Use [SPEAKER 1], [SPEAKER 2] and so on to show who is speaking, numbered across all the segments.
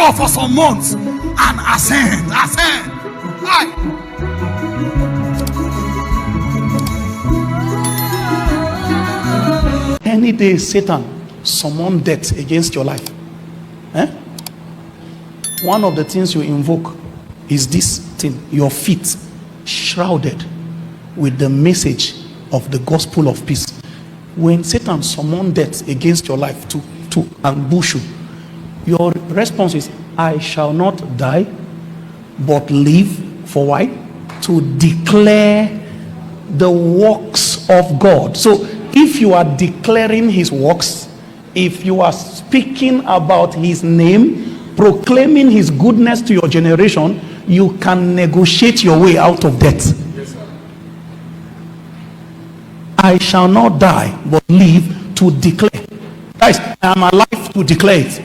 [SPEAKER 1] crawl for some months and ascend. Why? Any day Satan summon death against your life, one of the things you invoke is this thing: your feet shrouded with the message of the gospel of peace. When Satan summon death against your life to ambush you, your response is, I shall not die but live. For why? To declare the works of God. So if you are declaring his works, if you are speaking about his name, proclaiming his goodness to your generation, you can negotiate your way out of death. Yes, sir. I shall not die but live to declare. Guys, I am alive to declare it.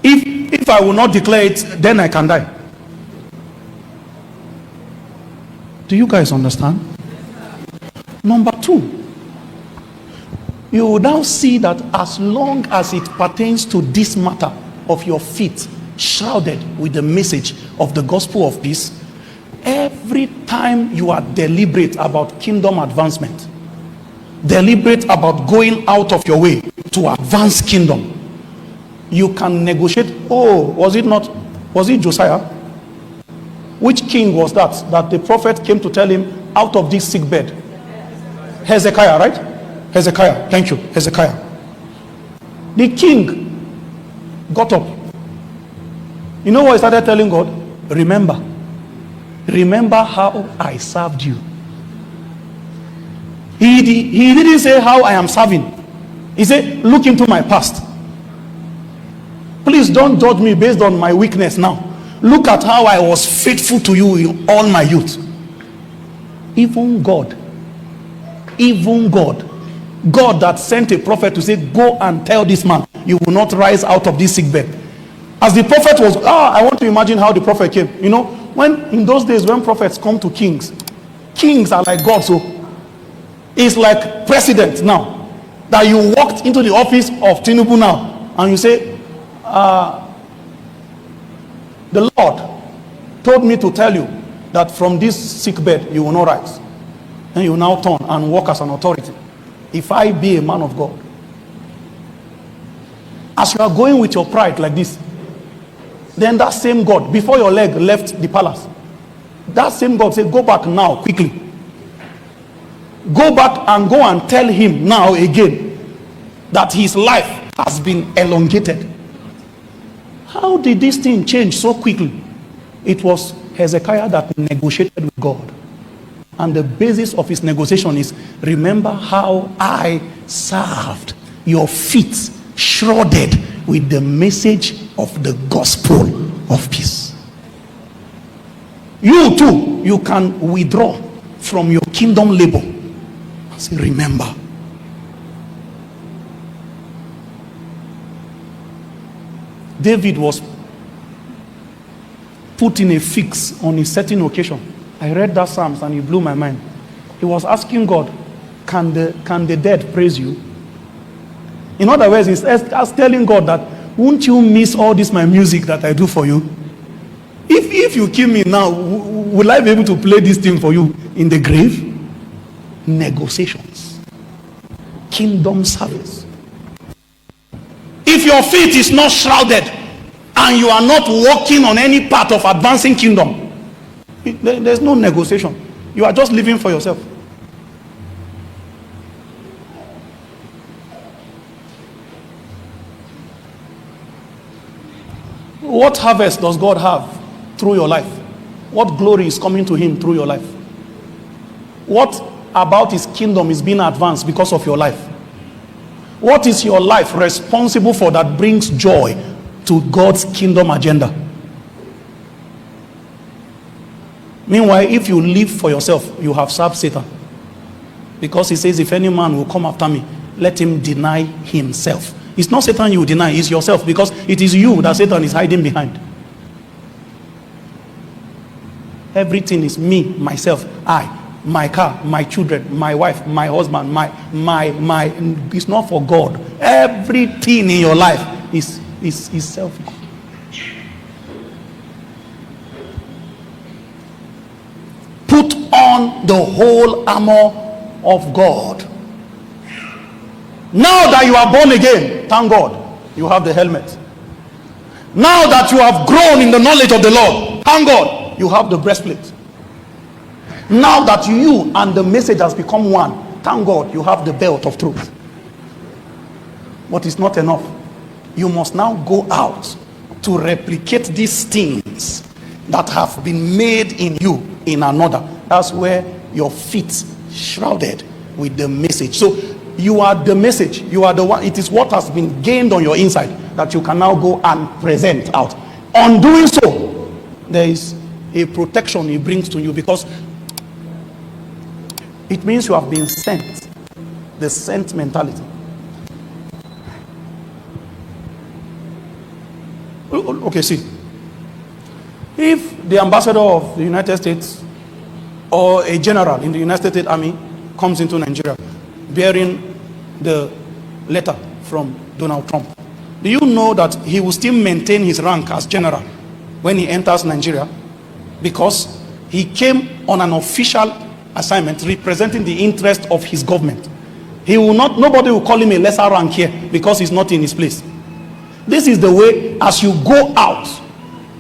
[SPEAKER 1] If I will not declare it, then I can die. Do you guys understand? Number 2, you will now see that as long as it pertains to this matter of your feet shrouded with the message of the gospel of peace, every time you are deliberate about kingdom advancement, deliberate about going out of your way to advance kingdom, you can negotiate. Was it Josiah? Which king was that the prophet came to tell him, out of this sick bed? Hezekiah, right? Hezekiah, thank you, Hezekiah. The king got up. You know what he started telling God? Remember how I served you. He didn't say how I am serving. He said, look into my past. Please don't judge me based on my weakness now. Look at how I was faithful to you in all my youth. Even God that sent a prophet to say, go and tell this man, you will not rise out of this sick bed. As the prophet was, I want to imagine how the prophet came. You know, when in those days when prophets come to kings are like God. So it's like president now, that you walked into the office of Tinubu now and you say, the Lord told me to tell you that from this sick bed you will not rise. And you will now turn and walk as an authority. If I be a man of God, as you are going with your pride like this, then that same God, before your leg left the palace, that same God said, go back now quickly. Go back and go and tell him now again that his life has been elongated. How did this thing change so quickly? It was Hezekiah that negotiated with God. And the basis of his negotiation is, remember how I served, your feet shrouded with the message of the gospel of peace. You too, you can withdraw from your kingdom labor and say, remember. David was put in a fix on a certain occasion. I read that Psalms and it blew my mind. He was asking God, can the dead praise you? In other words, he's telling God that, won't you miss all this my music that I do for you? If you kill me now, will I be able to play this thing for you in the grave? Negotiations. Kingdom service. If your feet is not shrouded and you are not walking on any path of advancing kingdom, there's no negotiation. You are just living for yourself. What harvest does God have through your life? What glory is coming to him through your life? What about his kingdom is being advanced because of your life? What is your life responsible for that brings joy to God's kingdom agenda? Meanwhile, if you live for yourself, you have served Satan. Because he says, if any man will come after me, let him deny himself. It's not Satan you deny, it's yourself, because it is you that Satan is hiding behind. Everything is me, myself, I, my car, my children, my wife, my husband, my it's not for God. Everything in your life is selfish. on the whole armor of God. Now that you are born again, thank God, you have the helmet. Now that you have grown in the knowledge of the Lord, thank God, you have the breastplate. Now that you and the message has become one, thank God, you have the belt of truth. But it's not enough. You must now go out to replicate these things that have been made in you in another. That's where your feet shrouded with the message. So you are the message. You are the one. It is what has been gained on your inside that you can now go and present out. On doing so, there is a protection it brings to you, because it means you have been sent. The sent mentality. Okay, see. If the ambassador of the United States or a general in the United States Army comes into Nigeria bearing the letter from Donald Trump, do you know that he will still maintain his rank as general when he enters Nigeria? Because he came on an official assignment representing the interest of his government. He will not, nobody will call him a lesser rank here because he's not in his place. This is the way, as you go out,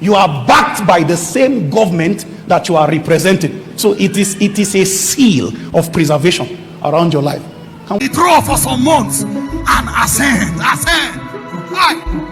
[SPEAKER 1] you are backed by the same government that you are representing. So it is a seal of preservation around your life.
[SPEAKER 2] He drove for some months and ascend. Why?